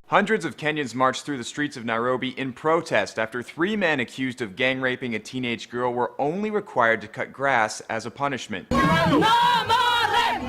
Hundreds of Kenyans marched through the streets of Nairobi in protest after three men accused of gang raping a teenage girl were only required to cut grass as a punishment. No more rape!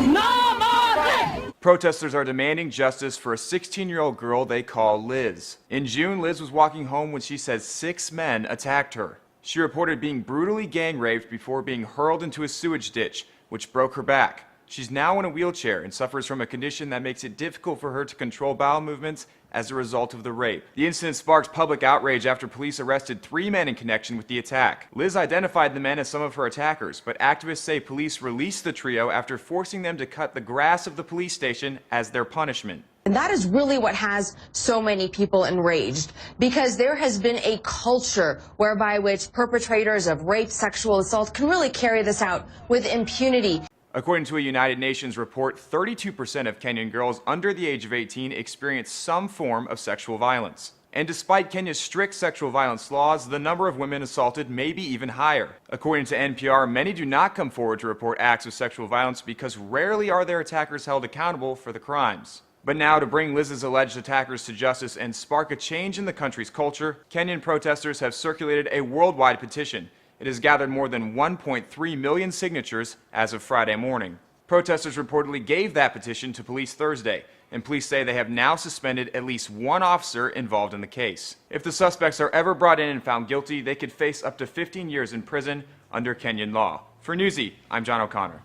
No more rape! Protesters are demanding justice for a 16-year-old girl they call Liz. In June, Liz was walking home when she says 6 men attacked her. She reported being brutally gang raped before being hurled into a sewage ditch, which broke her back. She's now in a wheelchair and suffers from a condition that makes it difficult for her to control bowel movements as a result of the rape. The incident sparked public outrage after police arrested 3 men in connection with the attack. Liz identified the men as some of her attackers, but activists say police released the trio after forcing them to cut the grass of the police station as their punishment. And that is really what has so many people enraged, because there has been a culture whereby which perpetrators of rape, sexual assault can really carry this out with impunity. According to a United Nations report, 32% of Kenyan girls under the age of 18 experience some form of sexual violence. And despite Kenya's strict sexual violence laws, the number of women assaulted may be even higher. According to NPR, many do not come forward to report acts of sexual violence because rarely are their attackers held accountable for the crimes. But now, to bring Liz's alleged attackers to justice and spark a change in the country's culture, Kenyan protesters have circulated a worldwide petition. It has gathered more than 1.3 million signatures as of Friday morning. Protesters reportedly gave that petition to police Thursday, and police say they have now suspended at least one officer involved in the case. If the suspects are ever brought in and found guilty, they could face up to 15 years in prison under Kenyan law. For Newsy, I'm John O'Connor.